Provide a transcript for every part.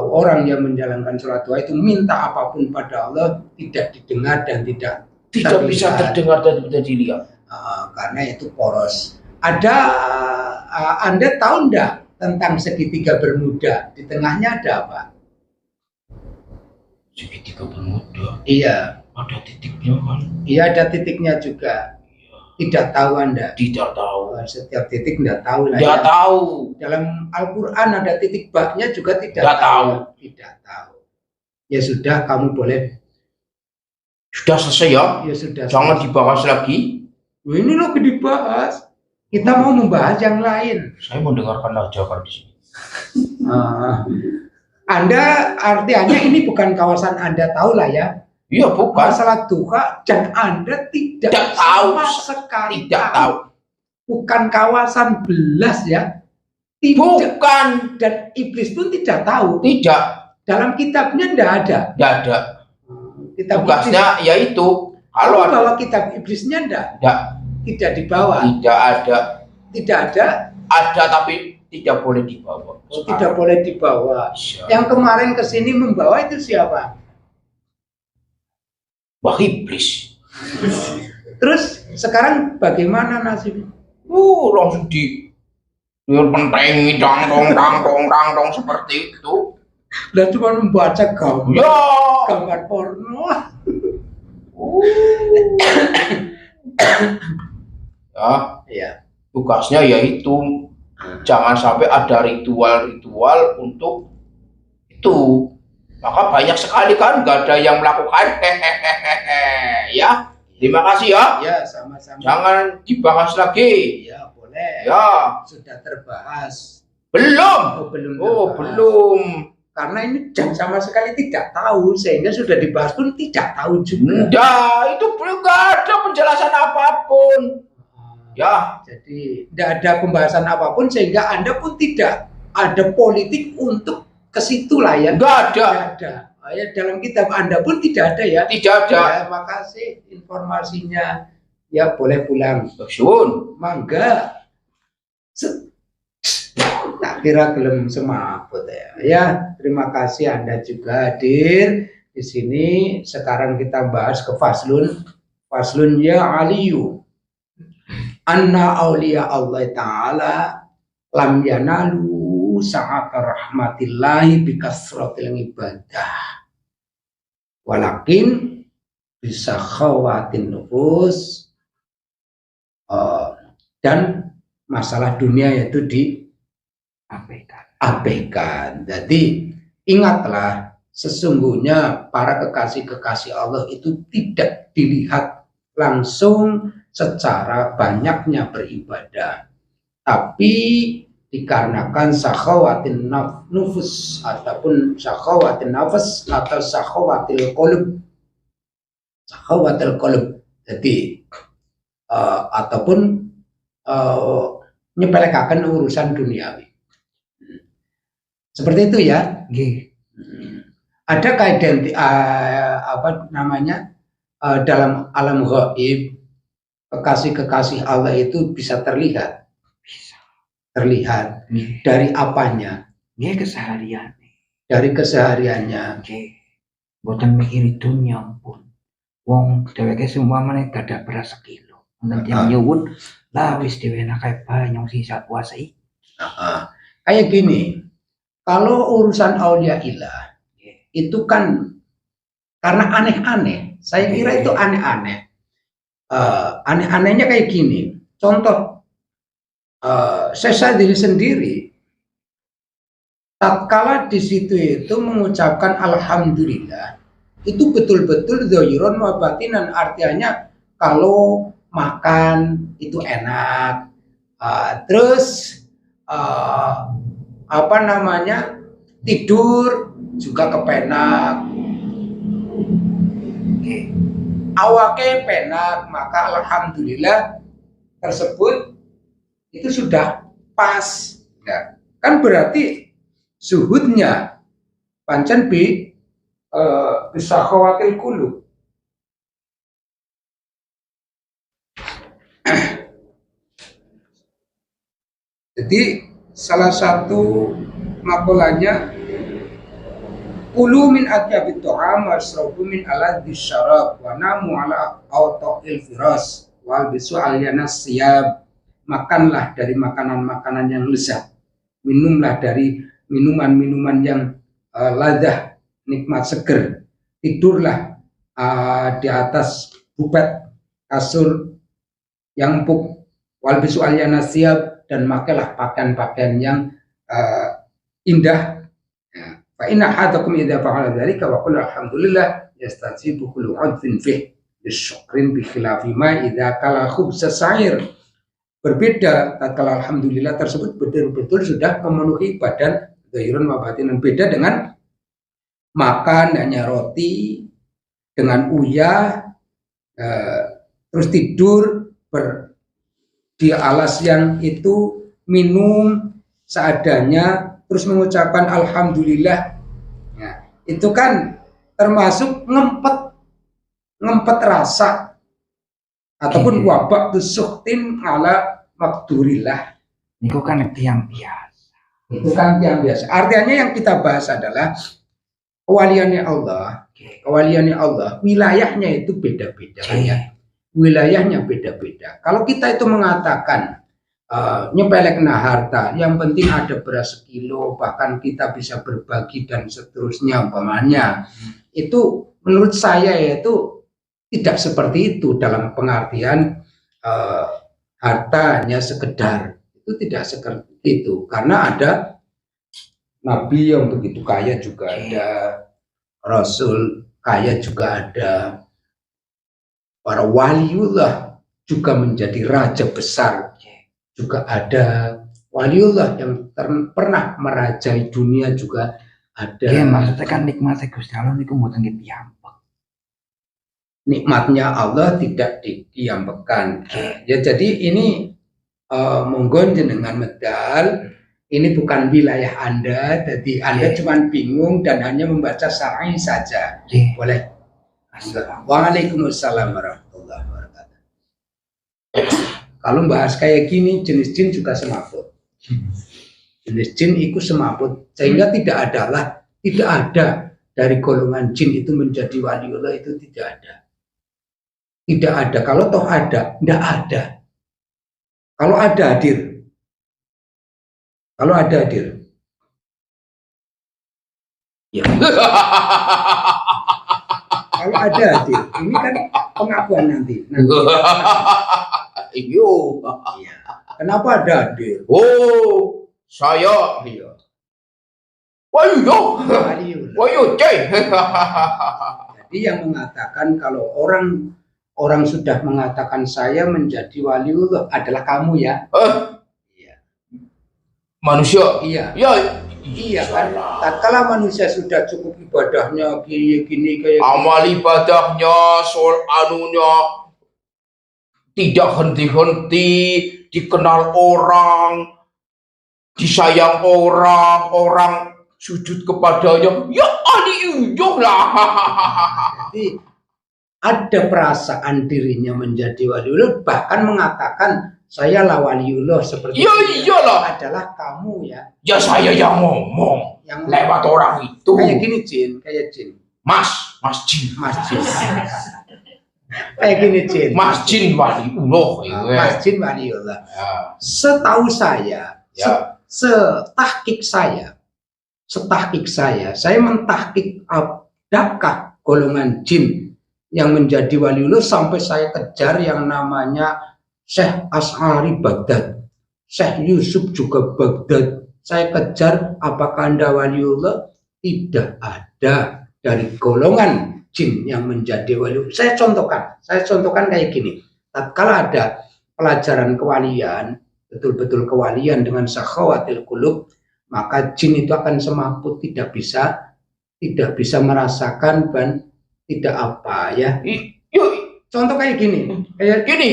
orang yang menjalankan sholat duha itu minta apapun pada Allah tidak didengar dan tidak bisa terdengar dan tidak dilihat. Karena itu poros. Ada Anda tahu enggak tentang segitiga Bermuda? Di tengahnya ada apa? Segitiga Bermuda. Iya. Ada titiknya kan? Iya, ada titiknya juga. Tidak tahu Anda? Tidak tahu. Setiap titik tidak tahu lah. Tidak tahu. Dalam Al-Quran ada titik baknya juga tidak tahu. Tidak tahu. Ya sudah, kamu boleh. Sudah selesai ya? Ya sudah. Jangan dibahas lagi. Ini loh dibahas. Kita mau membahas yang lain. Saya mendengarkan ajakan di sini. Anda artinya ini bukan kawasan Anda tahu lah ya. Iya, bukan. Masalah duha dan Anda tidak tahu sama sekali. Tidak tahu. Bukan kawasan belas ya. Tidak. Bukan. Dan iblis pun tidak tahu. Tidak. Dalam kitabnya tidak ada. Tidak ada. Kitab tugasnya iblis. Yaitu kalau ada bawa kitab iblisnya tidak. Tidak dibawa. Tidak ada. Tidak ada. Ada tapi tidak boleh dibawa. Tidak boleh dibawa. Yang kemarin kesini membawa itu siapa? Wah, iblis. Terus sekarang bagaimana nasibnya? Langsung pentengi dang seperti itu. Lah cuma membaca gambar porno. Ya. Tugasnya yaitu jangan sampai ada ritual-ritual untuk itu. Maka banyak sekali kan nggak ada yang melakukan. Ya, terima kasih ya. Ya, sama-sama. Jangan dibahas lagi. Ya, boleh. Ya. Sudah terbahas. Belum. Belum. Karena ini sama sekali tidak tahu, sehingga sudah dibahas pun tidak tahu juga. Enggak, itu belum ada penjelasan apapun. Ya. Jadi tidak ada pembahasan apapun sehingga Anda pun tidak ada politik untuk ke situ lah ya. Enggak ada. Tidak ada. Ya, dalam kitab Anda pun tidak ada ya. Tidak ada. Ya, makasih informasinya. Ya, boleh pulang. Sun. Mangga. Tak kira gelem semaput ya. Ya, terima kasih Anda juga hadir di sini. Sekarang kita bahas ke faslun. Faslun ya aliyu. Anna awliya Allah Ta'ala lam yanalu sa'at rahmatillahi bikasratil ibadah walakin bisa khawatin nufus dan masalah dunia yaitu diabaikan. Jadi ingatlah, sesungguhnya para kekasih-kekasih Allah itu tidak dilihat langsung secara banyaknya beribadah, tapi dikarenakan sakhawatin nufus ataupun sakhawatin nafas atau sakhawatil qulub. Sakhawatil qulub. Jadi ataupun nyepelekaken urusan duniawi. Seperti itu ya. Ada kaidah dalam alam gaib, kekasih-kekasih Allah itu bisa terlihat. Terlihat dari apanya? Keseharian. Dari kesehariannya. Boten mikiri dunia pun. Wong dheweke semua meneh dadak beras sekilo. Nanti nyuwun lah wis dhewe enak kae bae nyong sisa puasa iki. Kayak gini. Kalau urusan aulia ilah itu kan karena aneh-aneh. Saya kira itu aneh-aneh. Aneh-anehnya kayak gini. Contoh, saya diri sendiri, tatkala di situ itu mengucapkan alhamdulillah, itu betul-betul zahiron wa batinan, artinya kalau makan itu enak, terus tidur juga kepenak, awake penak, maka alhamdulillah tersebut itu sudah pas. Ya. Kan berarti zuhudnya pancen bisa khawatir kulub. Jadi salah satu makolanya Kulu min atyabit ta'am wasrabu min aladhis syarab wa namu ala awta'il firas wal bisu alyanas siyab. Makanlah dari makanan-makanan yang lezat, minumlah dari minuman-minuman yang ladah, nikmat, seger. Tidurlah di atas bupet kasur yang empuk, wal bisu alyanas siyab, dan makailah pakaian-pakaian yang indah. Fa inna ahadakum idza fa'ala dzalika wa qala alhamdulillah yastajibu kullu 'udhin fih bisyukrin bi khilafi ma idza kala khubza sa'ir. Berbeda tatkala alhamdulillah tersebut betul-betul sudah memenuhi badan zahiran wa batinan. Beda dengan makan hanya roti dengan uyah, terus tidur di alas yang itu, minum seadanya, terus mengucapkan alhamdulillah. Ya, itu kan termasuk ngempet rasa ataupun wabak tusuhtin ala makdurillah. Itu kan tiang biasa. Itu kan yang biasa. Artinya yang kita bahas adalah kewaliannya Allah. Kewaliannya Allah, wilayahnya itu beda-beda ya. Wilayahnya beda-beda. Kalau kita itu mengatakan nyepelekna harta, yang penting ada beras sekilo, bahkan kita bisa berbagi dan seterusnya umpamanya, itu menurut saya yaitu tidak seperti itu dalam pengertian harta hanya sekedar, itu tidak seperti itu, karena ada nabi yang begitu kaya juga ada, rasul kaya juga ada, para waliullah juga menjadi raja besar juga ada, waliullah yang pernah merajai dunia juga ada. Ya, maksudnya kan nikmatnya Gusti Allah niku mboten diambek. Nikmatnya Allah tidak diambekkan. Ya, jadi ini monggo jenengan medal, ini bukan wilayah Anda, jadi Anda cuma bingung dan hanya membaca syar'i saja. Boleh. Waalaikumsalam warahmatullahi wabarakatuh. Kalau bahas kayak gini, jenis jin juga semaput. Jenis jin itu semaput, sehingga tidak ada dari golongan jin itu menjadi waliullah, itu tidak ada. Tidak ada. Kalau toh ada, tidak ada. Kalau ada hadir. Kalau ada hadir. Ya. Kalau ada hadir, ini kan pengakuan nanti. Iyo. Iya. Kenapa ada hadir? Oh, saya. Iya. Wayo. Wayo, coy. Jadi yang mengatakan kalau orang sudah mengatakan saya menjadi waliullah adalah kamu ya. Iya. Manusia. Iya. Ya. Iya kan. Tatkala manusia sudah cukup ibadahnya gini kayak amal ibadahnya, soal anunya tidak henti-henti, dikenal orang, disayang orang, orang sujud kepadanya, ya aliujuh lah. Jadi ada perasaan dirinya menjadi waliullah, bahkan mengatakan saya lah waliullah seperti ya iyalah, adalah kamu ya. Ya saya yang ngomong Yang lewat orang itu. Kayak gini Jin, kayak Jin. Mas Jin. Kayak gini Jin. Mas Jin waliullah. Mas Jin waliullah. Ya. Setahu saya, Ya. setahkik saya mentahkik adakah golongan jin yang menjadi waliullah sampai saya kejar yang namanya Syekh Asy'ari Baghdad, Syekh Yusuf juga Baghdad. Saya kejar apakah Anda waliullah? Tidak ada dari golongan jin yang menjadi waliullah. Saya contohkan kayak gini. Tatkala ada pelajaran kewalian, betul-betul kewalian dengan sakhawatil qulub, maka jin itu akan semaput, tidak bisa merasakan dan tidak apa ya. Yuk, Contoh kayak gini. Kayak gini.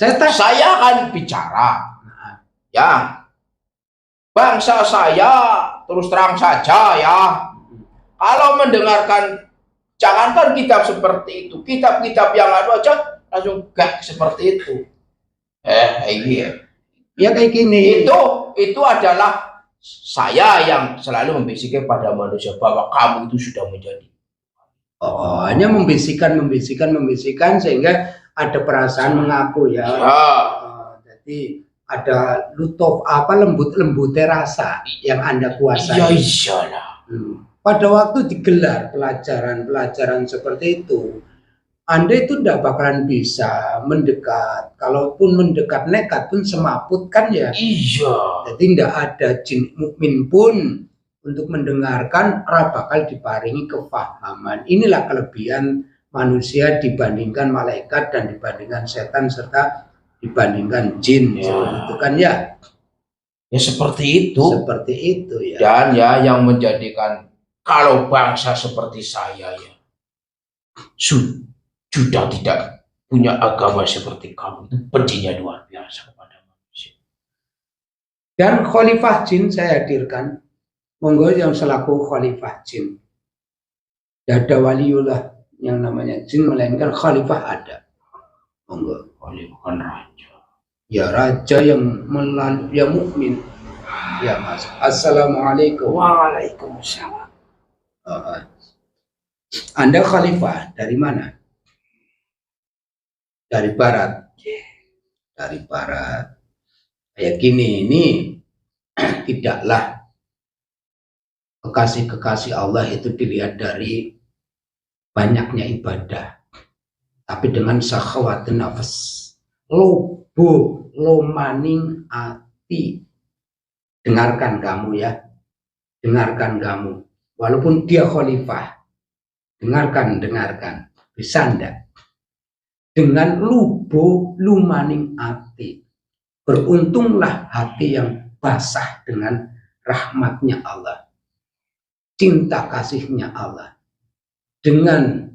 saya akan bicara. Ya. Bangsa saya terus terang saja ya. Kalau mendengarkan, jangankan kitab seperti itu, kitab-kitab yang ada aja langsung gak seperti itu. Iya. Ya kayak gini. Itu adalah saya yang selalu membisikkan pada manusia bahwa kamu itu sudah menjadi. Hanya membisikkan sehingga ada perasaan mengaku ya. Jadi ada lembut rasa yang Anda kuasai. Ya iyalah. Pada waktu digelar pelajaran seperti itu, Anda itu tidak bakalan bisa mendekat. Kalaupun mendekat nekat pun semaput kan ya. Iya. Jadi tidak ada jin mukmin pun untuk mendengarkan bakal diparingi kefahaman. Inilah kelebihan manusia dibandingkan malaikat dan dibandingkan setan serta dibandingkan jin. Seperti itu kan ya. Ya seperti itu. Seperti itu ya. Dan ya yang menjadikan kalau bangsa seperti saya ya sudah tidak punya agama seperti kamu, itu bencinya luar biasa kepada manusia. Dan khalifah jin saya hadirkan. Monggo yang selaku khalifah jin. Tidak ada waliullah yang namanya jin, melainkan khalifah ada. Monggo. Khalifah kan raja. Ya raja yang mukmin. Ya Mas. Assalamualaikum. Waalaikumsalam. Anda khalifah dari mana? Dari barat. Dari barat. Kayak gini, ini tidaklah kekasih-kekasih Allah itu dilihat dari banyaknya ibadah, tapi dengan sakhawatun nafas, lomaning ati. Dengarkan kamu ya, dengarkan kamu, walaupun dia khalifah, dengarkan, bisa ndak? Dengan lumaning ati, beruntunglah hati yang basah dengan rahmatnya Allah, cinta kasihnya Allah, dengan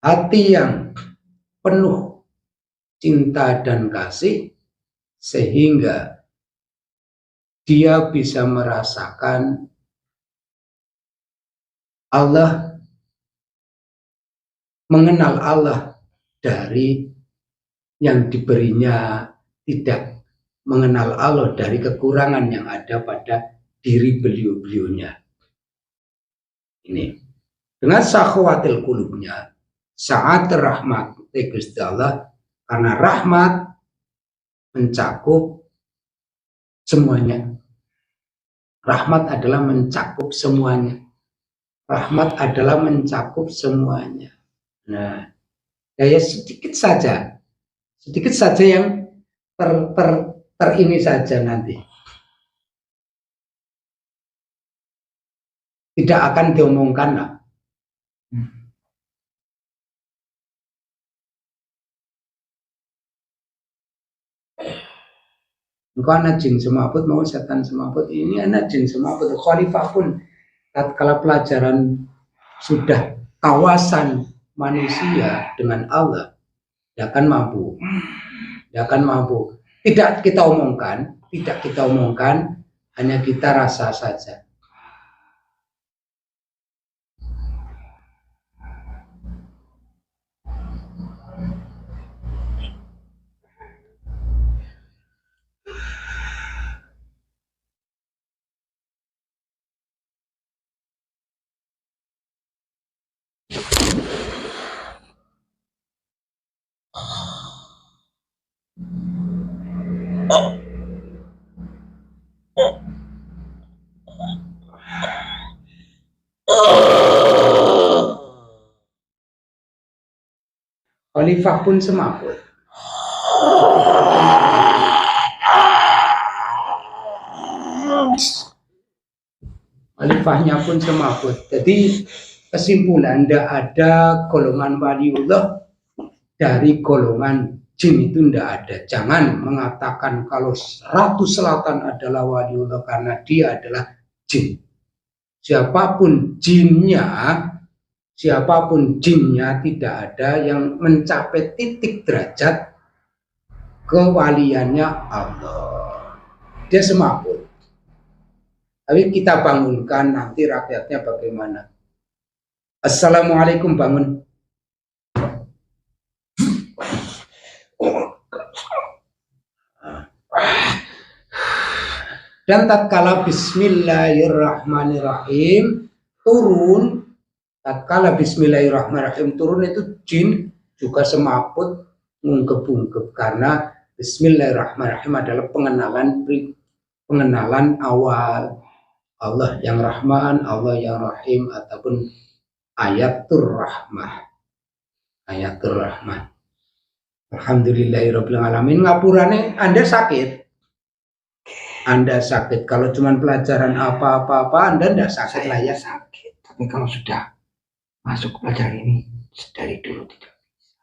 hati yang penuh cinta dan kasih, sehingga dia bisa merasakan Allah, mengenal Allah dari yang diberinya, tidak mengenal Allah dari kekurangan yang ada pada diri beliau-beliaunya. Ini dengan sakhawatil qulubnya, saat rahmat Gusti Allah, karena rahmat mencakup semuanya. Rahmat adalah mencakup semuanya. Rahmat adalah mencakup semuanya. Nah, ya sedikit saja yang ter ini saja nanti. Tidak akan diomongkan lah. Engkau anak jin semaput, mau setan semaput, ini anak jin semaput. Khalifah pun tatkala pelajaran sudah kawasan manusia dengan Allah, tidak akan mampu. Tidak kita omongkan, hanya kita rasa saja. Khalifah pun semaput. Khalifahnya pun semaput. Jadi kesimpulan, tidak ada golongan waliullah dari golongan jin itu tidak ada. Jangan mengatakan kalau Ratu Selatan adalah waliullah karena dia adalah jin. Siapapun jinnya tidak ada yang mencapai titik derajat kewaliannya Allah. Dia semaput. Tapi kita bangunkan, nanti rakyatnya bagaimana? Assalamualaikum, bangun. Dan tatkala bismillahirrahmanirrahim turun, tatkala bismillahirrahmanirrahim turun itu jin juga semaput ngungkep-ungkep, karena bismillahirrahmanirrahim adalah pengenalan awal Allah yang Rahman, Allah yang Rahim, ataupun ayatul rahmah. Ayatul rahmah. Alhamdulillahirabbil alamin. Ngapurane Anda sakit. Anda sakit. Kalau cuma pelajaran apa-apa Anda tidak sakit lah ya. Sakit. Tapi kalau sudah masuk pelajaran ini dari dulu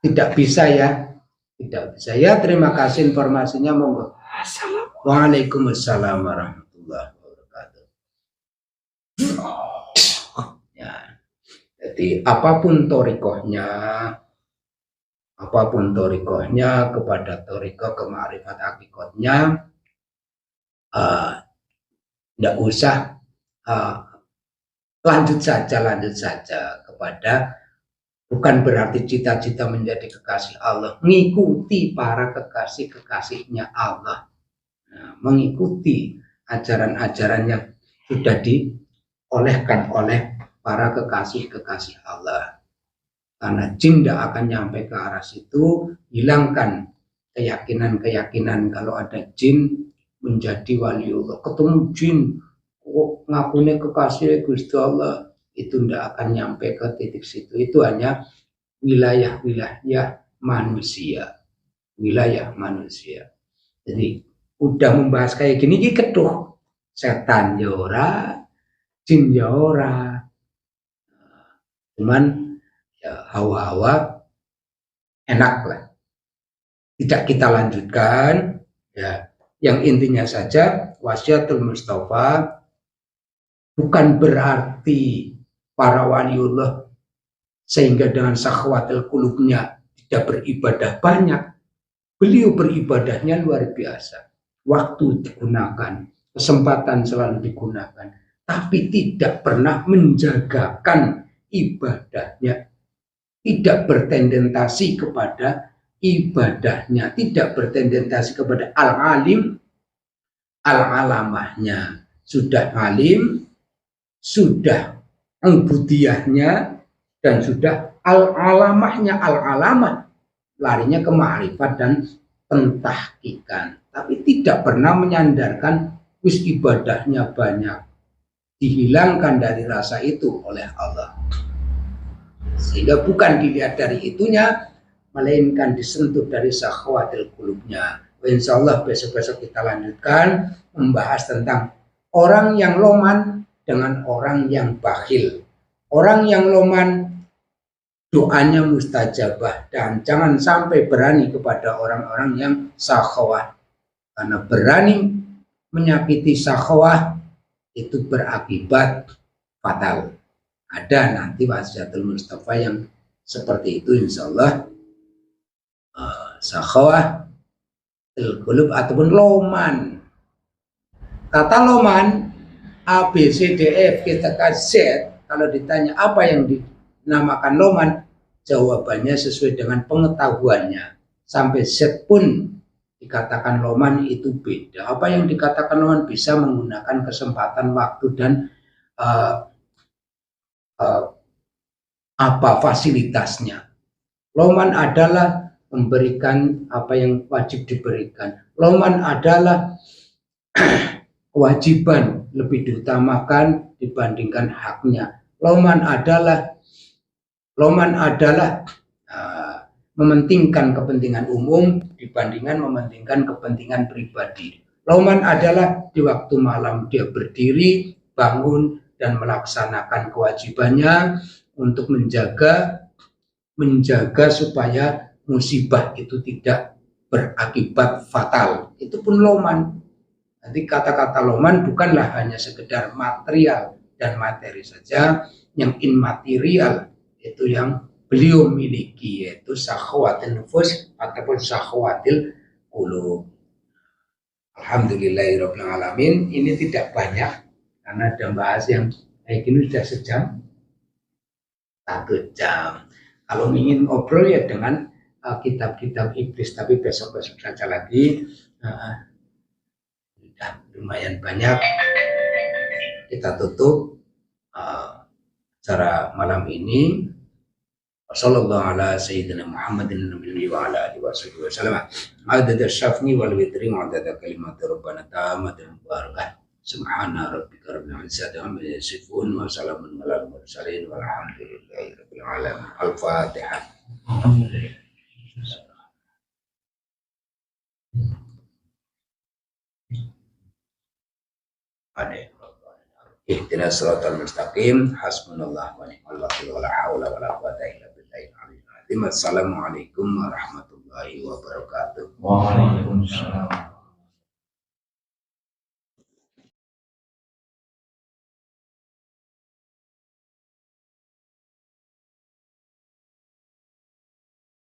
tidak bisa ya. Tidak bisa ya. Terima kasih informasinya, monggo. Assalamualaikum. Waalaikumsalam warahmatullahi wabarakatuh. Ya. Jadi apapun torikohnya kepada torikoh kema'rifat hakikatnya, tidak usah lanjut saja kepada, bukan berarti cita-cita menjadi kekasih Allah, mengikuti para kekasih-kekasihnya Allah, mengikuti ajaran-ajaran yang sudah diolehkan oleh para kekasih-kekasih Allah. Karena jin tidak akan nyampe ke arah situ. Hilangkan keyakinan kalau ada jin menjadi waliullah, ketemu jin ngakunya kekasih Gusti Allah, itu tidak akan nyampe ke titik situ. Itu hanya wilayah manusia. Jadi udah membahas kayak gini keduh, setan yora, jin yora, cuman ya hawa-hawa enak lah, tidak kita lanjutkan ya. Yang intinya saja wasiatul Mustafa bukan berarti para waliullah sehingga dengan sakhwatil qulubnya tidak beribadah banyak. Beliau beribadahnya luar biasa, waktu digunakan, kesempatan selalu digunakan, tapi tidak pernah menjagakan ibadahnya, tidak bertendentasi kepada ibadahnya, tidak bertendentasi kepada al-alim, al-alamahnya. Sudah alim, sudah ubudiyahnya, dan sudah al-alamahnya, al-alamah, larinya ke ma'rifat dan pentahkikan, tapi tidak pernah menyandarkan wis ibadahnya banyak, dihilangkan dari rasa itu oleh Allah, sehingga bukan dilihat dari itunya, melainkan disentuh dari sakhwatil qulubnya. Insya Allah besok-besok kita lanjutkan membahas tentang orang yang loman dengan orang yang bakhil. Orang yang loman doanya mustajabah, dan jangan sampai berani kepada orang-orang yang sakhwah, karena berani menyakiti sakhwah itu berakibat fatal. Ada nanti wasiatul Mustafa yang seperti itu, insya Allah. Sakhwah qulub ataupun loman. Kata loman A, B, C, D, F, G, Z, kalau ditanya apa yang dinamakan loman, jawabannya sesuai dengan pengetahuannya. Sampai Z pun dikatakan loman itu beda. Apa yang dikatakan loman bisa menggunakan kesempatan waktu dan apa fasilitasnya. Loman adalah memberikan apa yang wajib diberikan. Loman adalah kewajiban lebih diutamakan dibandingkan haknya. Loman adalah mementingkan kepentingan umum dibandingkan mementingkan kepentingan pribadi. Loman adalah di waktu malam dia berdiri, bangun, dan melaksanakan kewajibannya untuk menjaga supaya musibah itu tidak berakibat fatal. Itu pun loman. Nanti kata-kata loman bukanlah hanya sekedar material dan materi saja, yang immaterial itu yang beliau miliki, yaitu sakhwatil nufus ataupun sakhwatil qulub. Alhamdulillahirabbil alamin. Ini tidak banyak karena ada bahas yang kayak gini sudah sejam, 1 jam. Kalau ingin ngobrol ya dengan kitab-kitab iblis, tapi besok-besok saja lagi. Sudah lumayan banyak. Kita tutup acara malam ini. Wassallallahu ala sayyidina Muhammadin nabiyyi wa ala alihi wasallam. Adad asy-syafni wal witri wa adad kalimat rabbana tamatan barakah. Subhana rabbika rabbil izzati amma yasifun wa salamun alal mursalin walhamdulillahi rabbil alamin. Al-Fatihah. Ihdinas siratal mustaqim. Hasbunallahu wa ni'mal wakil wa la haula wa la quwwata illa billahil aliyyil azim. Assalamualaikum warahmatullahi wabarakatuh. Waalaikumsalam.